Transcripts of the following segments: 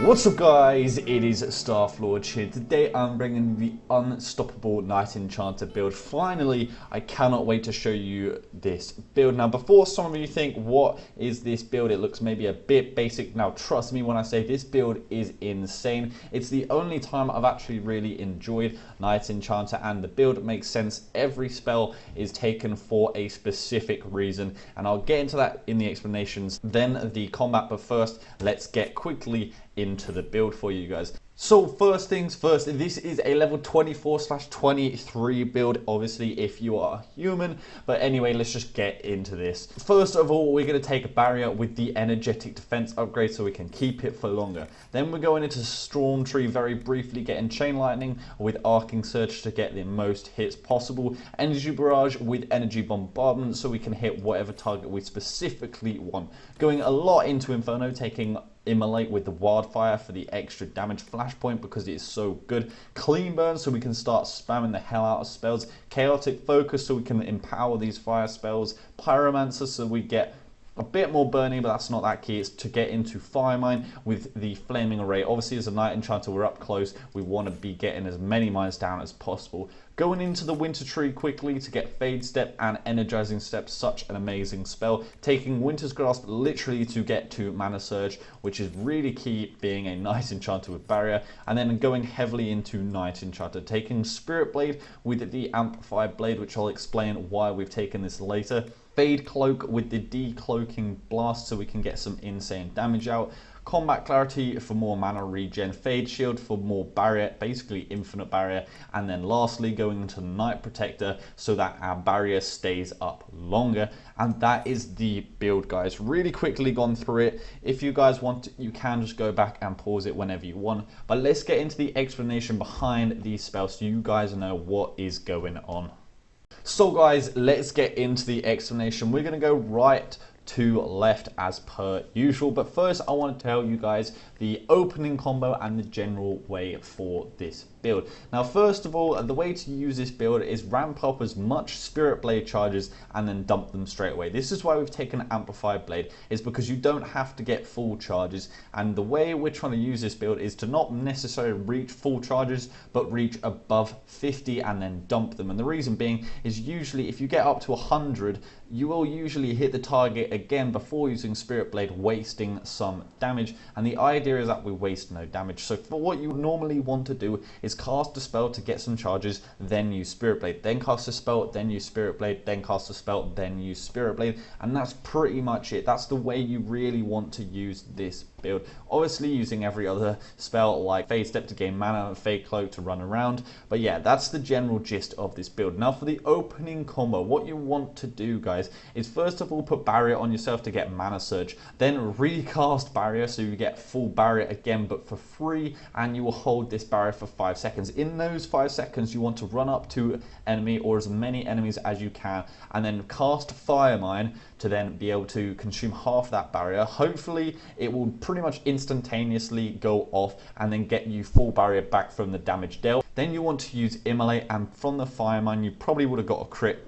What's up guys, it is StarFlorge here. Today I'm bringing the Unstoppable Knight Enchanter build. Finally, I cannot wait to show you this build. Now before some of you think, what is this build? It looks maybe a bit basic. Now trust me when I say this build is insane. It's the only time I've actually really enjoyed Knight Enchanter, and the build makes sense. Every spell is taken for a specific reason, and I'll get into that in the explanations, then the combat. But first, let's get quickly into the build for you guys. So first things first, this is a level 24/23 build, obviously if you are human, but anyway, let's just get into this. First of all, we're going to take a barrier with the energetic defense upgrade so we can keep it for longer. Then we're going into Storm Tree very briefly, getting Chain Lightning with Arcing Surge to get the most hits possible, Energy Barrage with Energy Bombardment so we can hit whatever target we specifically want. Going a lot into Inferno, taking Immolate with the Wildfire for the extra damage, Flashpoint because it is so good, Clean Burn so we can start spamming the hell out of spells, Chaotic Focus so we can empower these fire spells, Pyromancer so we get a bit more burning, but that's not that key. It's to get into Fire Mine with the Flaming Array. Obviously as a Knight Enchanter we're up close, we want to be getting as many mines down as possible. Going into the Winter Tree quickly to get Fade Step and Energizing Step, such an amazing spell. Taking Winter's Grasp literally to get to Mana Surge, which is really key being a Knight Enchanter with Barrier. And then going heavily into Knight Enchanter, taking Spirit Blade with the Amplified Blade, which I'll explain why we've taken this later. Fade Cloak with the Decloaking Blast so we can get some insane damage out. Combat Clarity for more mana regen, Fade Shield for more barrier, basically infinite barrier, and then lastly going into Night Protector so that our barrier stays up longer. And that is the build, guys. Really quickly gone through it. If you guys want to, you can just go back and pause it whenever you want, but let's get into the explanation behind these spells so you guys know what is going on. So guys, let's get into the explanation. We're going to go right to left as per usual, but first I want to tell you guys the opening combo and the general way for this build. Now first of all, the way to use this build is ramp up as much Spirit Blade charges and then dump them straight away. This is why we've taken Amplified Blade, is because you don't have to get full charges, and the way we're trying to use this build is to not necessarily reach full charges but reach above 50 and then dump them. And the reason being is usually if you get up to 100 you will usually hit the target again before using Spirit Blade, wasting some damage, and the idea is that we waste no damage. So for what you normally want to do is cast a spell to get some charges, then use Spirit Blade, then cast a spell, then use Spirit Blade, then cast a spell, then use Spirit Blade, and that's pretty much it. That's the way you really want to use this build. Obviously using every other spell like Fade Step to gain mana and Fade Cloak to run around, but yeah, that's the general gist of this build. Now for the opening combo, what you want to do, guys, is first of all put Barrier on yourself to get Mana Surge, then recast Barrier so you get full Barrier again but for free, and you will hold this Barrier for 5 seconds. In those 5 seconds you want to run up to enemy or as many enemies as you can and then cast Fire Mine to then be able to consume half that barrier. Hopefully it will pretty much instantaneously go off and then get you full barrier back from the damage dealt. Then you want to use Immolate, and from the Fire Mine you probably would have got a crit.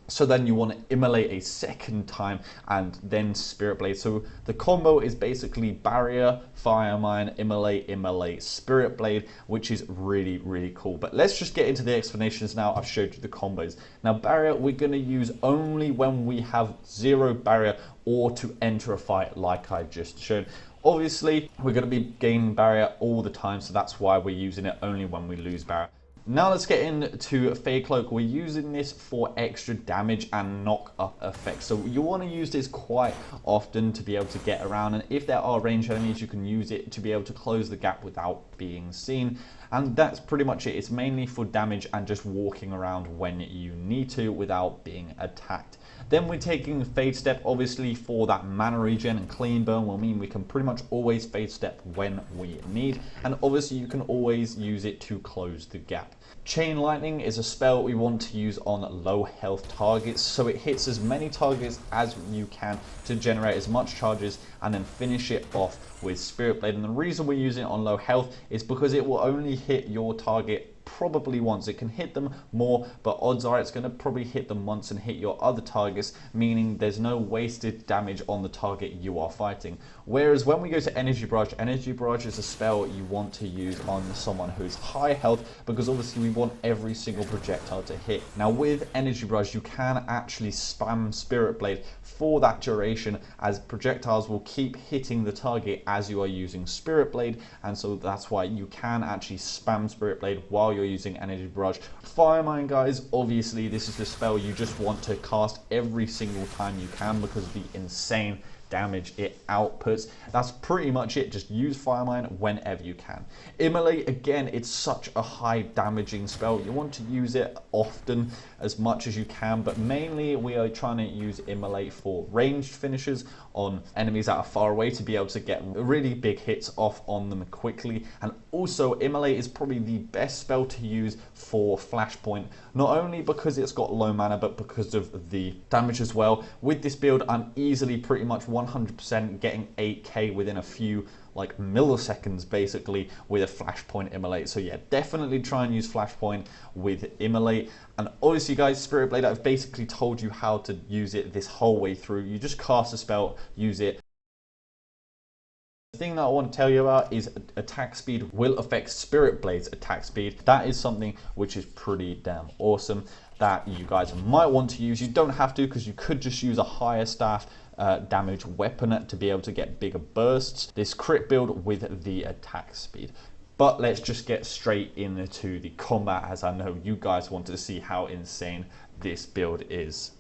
So then you want to Immolate a second time and then Spirit Blade. So the combo is basically Barrier, Fire Mine, Immolate, Immolate, Spirit Blade, which is really, really cool. But let's just get into the explanations now. I've showed you the combos. Now Barrier we're going to use only when we have 0 barrier or to enter a fight like I just showed. Obviously we're going to be gaining barrier all the time, so that's why we're using it only when we lose barrier. Now let's get into Fade Cloak. We're using this for extra damage and knock up effects. So you want to use this quite often to be able to get around, and if there are ranged enemies you can use it to be able to close the gap without being seen. And that's pretty much it. It's mainly for damage and just walking around when you need to without being attacked. Then we're taking Fade Step obviously for that mana regen, and Clean Burn will mean we can pretty much always Fade Step when we need, and obviously you can always use it to close the gap. Chain Lightning is a spell we want to use on low health targets, so it hits as many targets as you can to generate as much charges and then finish it off with Spirit Blade. And the reason we're using it on low health is because it will only hit your target probably once. It can hit them more, but odds are it's going to probably hit them once and hit your other targets, meaning there's no wasted damage on the target you are fighting. Whereas when we go to Energy Barrage is a spell you want to use on someone who's high health, because obviously we want every single projectile to hit. Now with Energy Barrage, you can actually spam Spirit Blade for that duration, as projectiles will keep hitting the target as you are using Spirit Blade, and so that's why you can actually spam Spirit Blade while you're using Energy Barrage. Fire Mine, guys, obviously this is the spell you just want to cast every single time you can because of the insane damage it outputs. That's pretty much it. Just use Fire Mine whenever you can. Immolate, again, it's such a high damaging spell. You want to use it often, as much as you can, but mainly we are trying to use Immolate for ranged finishes on enemies that are far away to be able to get really big hits off on them quickly. And also Immolate is probably the best spell to use for Flashpoint, not only because it's got low mana, but because of the damage as well. With this build, I'm easily pretty much 100% getting 8k within a few like milliseconds basically with a Flashpoint Immolate. So yeah, definitely try and use Flashpoint with Immolate. And obviously guys, Spirit Blade, I've basically told you how to use it this whole way through. You just cast a spell, use it. The thing that I want to tell you about is attack speed will affect Spirit Blade's attack speed. That is something which is pretty damn awesome that you guys might want to use. You don't have to, because you could just use a higher staff damage weapon to be able to get bigger bursts. This crit build with the attack speed. But let's just get straight into the combat, as I know you guys want to see how insane this build is.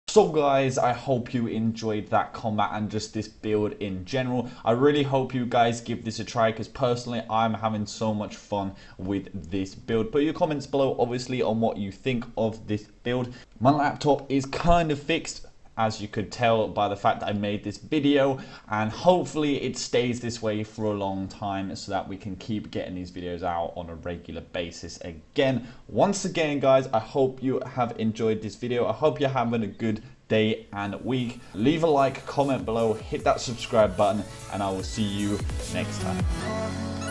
So guys, I hope you enjoyed that combat and just this build in general. I really hope you guys give this a try, because personally I'm having so much fun with this build. Put your comments below obviously on what you think of this build. My laptop is kind of fixed, as you could tell by the fact that I made this video, and hopefully it stays this way for a long time so that we can keep getting these videos out on a regular basis again. Once again guys, I hope you have enjoyed this video. I hope you're having a good day and week. Leave a like, comment below, hit that subscribe button, and I will see you next time.